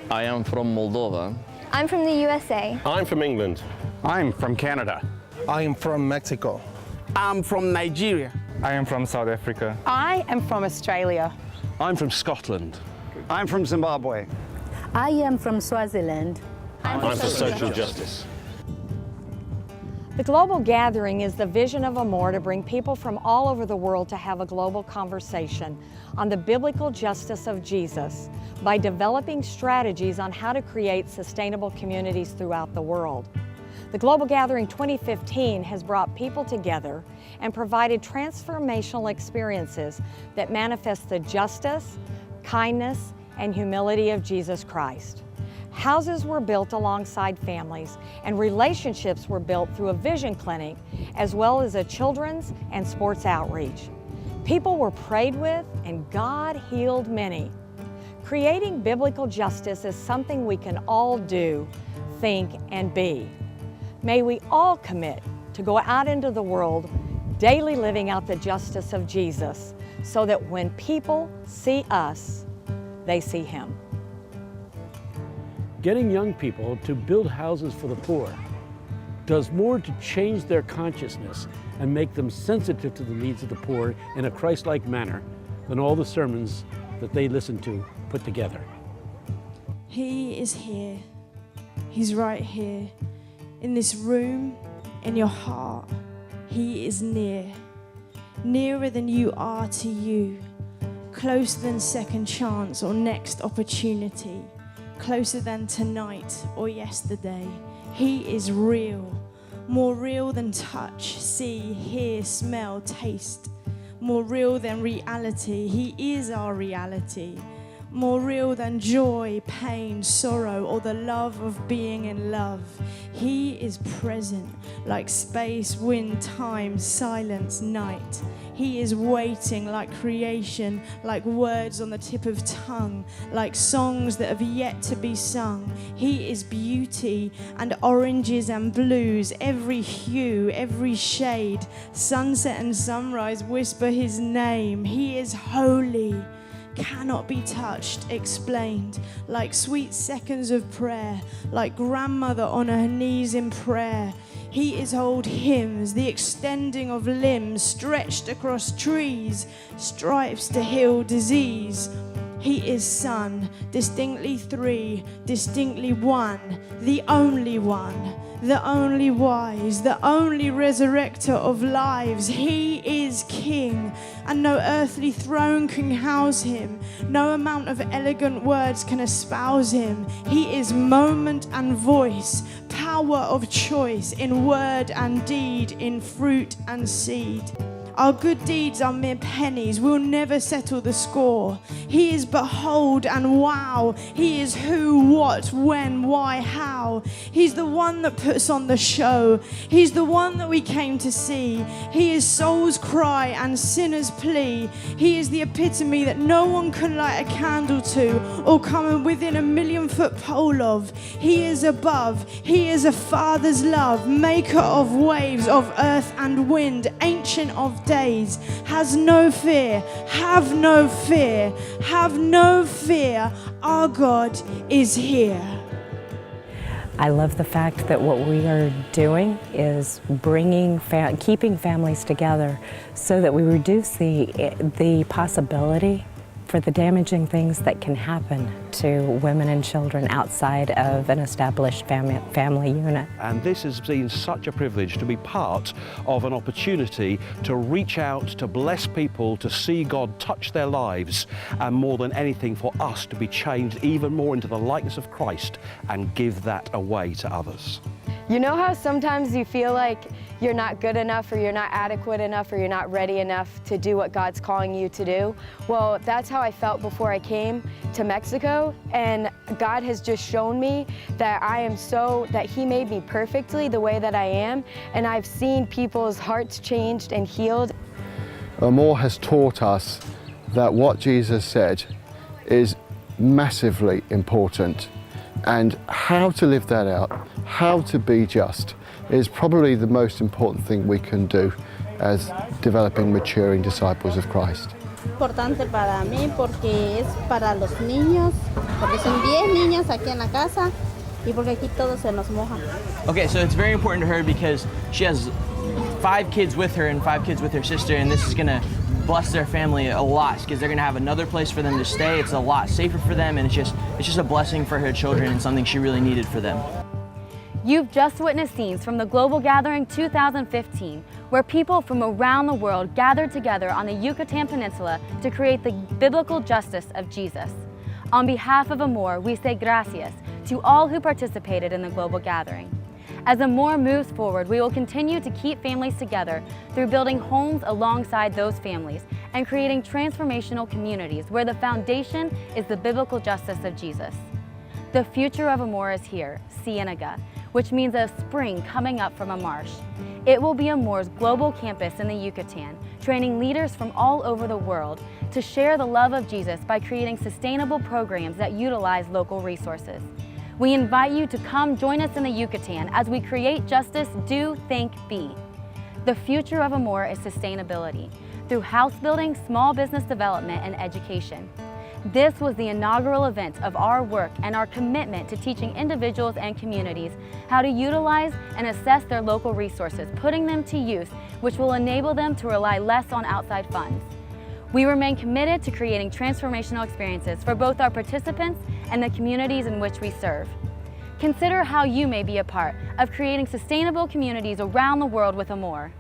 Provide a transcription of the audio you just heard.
I am from Moldova. I'm from the USA. I'm from England. I'm from Canada. I am from Mexico. I'm from Nigeria. I am from South Africa. I am from Australia. I'm from Scotland. I'm from Zimbabwe. I am from Swaziland. I'm for social justice. The Global Gathering is the vision of Amor to bring people from all over the world to have a global conversation on the biblical justice of Jesus by developing strategies on how to create sustainable communities throughout the world. The Global Gathering 2015 has brought people together and provided transformational experiences that manifest the justice, kindness, and humility of Jesus Christ. Houses were built alongside families, and relationships were built through a vision clinic, as well as a children's and sports outreach. People were prayed with, and God healed many. Creating biblical justice is something we can all do, think, and be. May we all commit to go out into the world, daily living out the justice of Jesus, so that when people see us, they see Him. Getting young people to build houses for the poor does more to change their consciousness and make them sensitive to the needs of the poor in a Christ-like manner than all the sermons that they listen to put together. He is here. He's right here. In this room, in your heart. He is near. Nearer than you are to you. Closer than second chance or next opportunity. Closer than tonight or yesterday. He is real, more real than touch, see, hear, smell, taste. More real than reality, He is our reality. More real than joy, pain, sorrow, or the love of being in love. He is present, like space, wind, time, silence, night. He is waiting like creation, like words on the tip of tongue, like songs that have yet to be sung. He is beauty and oranges and blues, every hue, every shade. Sunset and sunrise whisper His name. He is holy, cannot be touched, explained, like sweet seconds of prayer, like grandmother on her knees in prayer. He is old hymns, the extending of limbs stretched across trees, stripes to heal disease. He is Son, distinctly three, distinctly one, the only one, the only wise, the only resurrector of lives. He is King, and no earthly throne can house Him. No amount of elegant words can espouse Him. He is moment and voice, power of choice in word and deed, in fruit and seed. Our good deeds are mere pennies, we'll never settle the score. He is behold and wow. He is who, what, when, why, how. He's the one that puts on the show. He's the one that we came to see. He is soul's cry and sinner's plea. He is the epitome that no one can light a candle to or come within a 1,000,000-foot pole of. He is above. He is a Father's love, maker of waves, of earth and wind, ancient of days. Has no fear, have no fear, have no fear. Our God is here. I love the fact that what we are doing is keeping families together so that we reduce the possibility for the damaging things that can happen to women and children outside of an established family unit. And this has been such a privilege to be part of an opportunity to reach out, to bless people, to see God touch their lives, and more than anything for us to be changed even more into the likeness of Christ and give that away to others. You know how sometimes you feel like you're not good enough or you're not adequate enough or you're not ready enough to do what God's calling you to do? Well, that's how I felt before I came to Mexico, and God has just shown me that that He made me perfectly the way that I am, and I've seen people's hearts changed and healed. Amor has taught us that what Jesus said is massively important, and how to live that out, how to be just, is probably the most important thing we can do as developing, maturing disciples of Christ. importante para mí porque es para los niños, porque son 10 niños aquí en la casa y porque aquí todo se nos moja. Okay, so it's very important to her because she has 5 kids with her and 5 kids with her sister, and this is gonna bless their family a lot because they're gonna have another place for them to stay. It's a lot safer for them, and it's just a blessing for her children and something she really needed for them. You've just witnessed scenes from the Global Gathering 2015, where people from around the world gathered together on the Yucatan Peninsula to create the biblical justice of Jesus. On behalf of Amor, we say gracias to all who participated in the Global Gathering. As Amor moves forward, we will continue to keep families together through building homes alongside those families and creating transformational communities where the foundation is the biblical justice of Jesus. The future of Amor is here, Cienega, which means a spring coming up from a marsh. It will be Amor's global campus in the Yucatan, training leaders from all over the world to share the love of Jesus by creating sustainable programs that utilize local resources. We invite you to come join us in the Yucatan as we create justice, do, think, be. The future of Amor is sustainability through house building, small business development, and education. This was the inaugural event of our work and our commitment to teaching individuals and communities how to utilize and assess their local resources, putting them to use, which will enable them to rely less on outside funds. We remain committed to creating transformational experiences for both our participants and the communities in which we serve. Consider how you may be a part of creating sustainable communities around the world with Amor.